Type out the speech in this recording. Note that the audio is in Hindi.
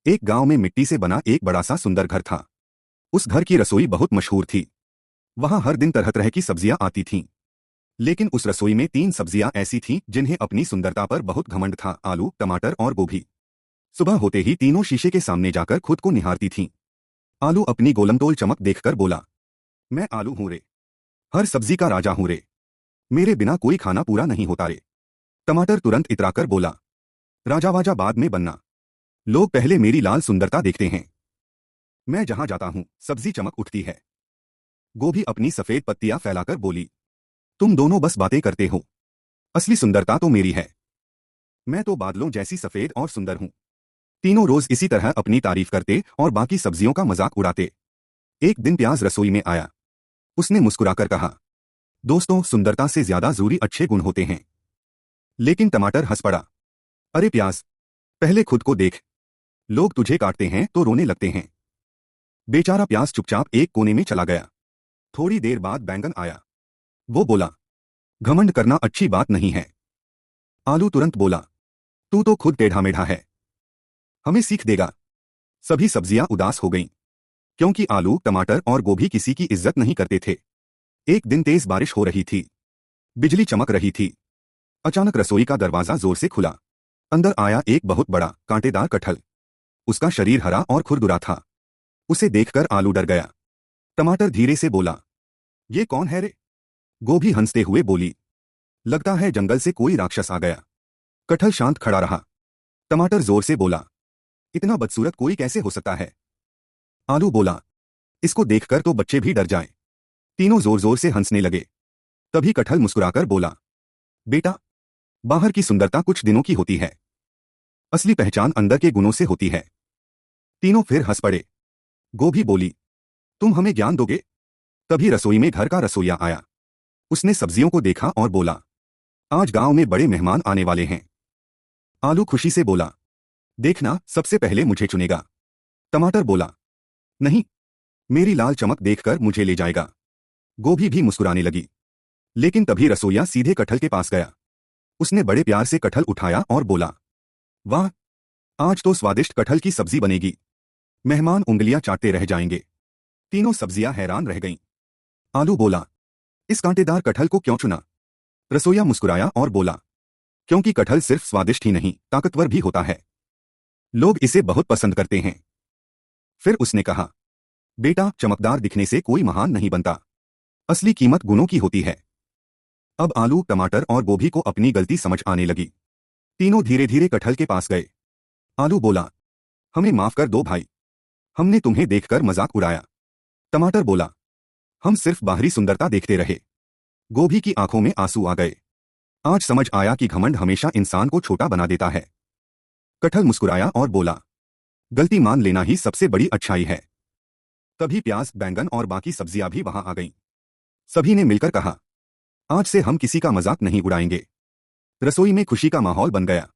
एक गांव में मिट्टी से बना एक बड़ा सा सुंदर घर था। उस घर की रसोई बहुत मशहूर थी। वहां हर दिन तरह तरह की सब्जियां आती थीं। लेकिन उस रसोई में 3 सब्जियां ऐसी थीं जिन्हें अपनी सुंदरता पर बहुत घमंड था: आलू, टमाटर और गोभी। सुबह होते ही तीनों शीशे के सामने जाकर खुद को निहारती थीं। आलू अपनी गोलमटोल चमक देखकर बोला, मैं आलू हूं रे, हर सब्जी का राजा हूं रे, मेरे बिना कोई खाना पूरा नहीं होता रे। टमाटर तुरंत इतराकर बोला, राजा वाजा बाद में बनना, लोग पहले मेरी लाल सुंदरता देखते हैं। मैं जहां जाता हूं सब्जी चमक उठती है। गोभी अपनी सफेद पत्तियां फैलाकर बोली, तुम दोनों बस बातें करते हो, असली सुंदरता तो मेरी है। मैं तो बादलों जैसी सफेद और सुंदर हूं। तीनों रोज इसी तरह अपनी तारीफ करते और बाकी सब्जियों का मजाक उड़ाते। एक दिन प्याज रसोई में आया। उसने मुस्कुराकर कहा, दोस्तों, सुंदरता से ज्यादा जरूरी अच्छे गुण होते हैं। लेकिन टमाटर हंस पड़ा, अरे प्याज, पहले खुद को देख, लोग तुझे काटते हैं तो रोने लगते हैं। बेचारा प्याज चुपचाप एक कोने में चला गया। थोड़ी देर बाद बैंगन आया। वो बोला, घमंड करना अच्छी बात नहीं है। आलू तुरंत बोला, तू तो खुद टेढ़ा मेढ़ा है, हमें सीख देगा। सभी सब्जियां उदास हो गईं, क्योंकि आलू, टमाटर और गोभी किसी की इज्जत नहीं करते थे। एक दिन तेज बारिश हो रही थी। बिजली चमक रही थी। अचानक रसोई का दरवाजा जोर से खुला। अंदर आया एक बहुत बड़ा कांटेदार कटहल। उसका शरीर हरा और खुरदुरा था। उसे देखकर आलू डर गया। टमाटर धीरे से बोला, ये कौन है रे? गोभी हंसते हुए बोली, लगता है जंगल से कोई राक्षस आ गया। कटहल शांत खड़ा रहा। टमाटर जोर से बोला, इतना बदसूरत कोई कैसे हो सकता है? आलू बोला, इसको देखकर तो बच्चे भी डर जाएं। तीनों जोर जोर से हंसने लगे। तभी कटहल मुस्कुराकर बोला, बेटा, बाहर की सुंदरता कुछ दिनों की होती है, असली पहचान अंदर के गुणों से होती है। तीनों फिर हंस पड़े। गोभी बोली, तुम हमें ज्ञान दोगे? तभी रसोई में घर का रसोइया आया। उसने सब्जियों को देखा और बोला, आज गांव में बड़े मेहमान आने वाले हैं। आलू खुशी से बोला, देखना, सबसे पहले मुझे चुनेगा। टमाटर बोला, नहीं, मेरी लाल चमक देखकर मुझे ले जाएगा। गोभी भी मुस्कुराने लगी। लेकिन तभी रसोइया सीधे कटहल के पास गया। उसने बड़े प्यार से कटहल उठाया और बोला, वाह, आज तो स्वादिष्ट कटहल की सब्जी बनेगी। मेहमान उंगलियां चाटते रह जाएंगे। तीनों सब्जियां हैरान रह गईं। आलू बोला, इस कांटेदार कटहल को क्यों चुना? रसोइया मुस्कुराया और बोला, क्योंकि कटहल सिर्फ स्वादिष्ट ही नहीं, ताकतवर भी होता है। लोग इसे बहुत पसंद करते हैं। फिर उसने कहा, बेटा, चमकदार दिखने से कोई महान नहीं बनता, असली कीमत गुणों की होती है। अब आलू, टमाटर और गोभी को अपनी गलती समझ आने लगी। तीनों धीरे धीरे कटहल के पास गए। आलू बोला, हमें माफ कर दो भाई, हमने तुम्हें देखकर मजाक उड़ाया। टमाटर बोला, हम सिर्फ बाहरी सुंदरता देखते रहे। गोभी की आंखों में आंसू आ गए। आज समझ आया कि घमंड हमेशा इंसान को छोटा बना देता है। कटहल मुस्कुराया और बोला, गलती मान लेना ही सबसे बड़ी अच्छाई है। तभी प्याज, बैंगन और बाकी सब्जियां भी वहां आ गईं। सभी ने मिलकर कहा, आज से हम किसी का मजाक नहीं उड़ाएंगे। रसोई में खुशी का माहौल बन गया।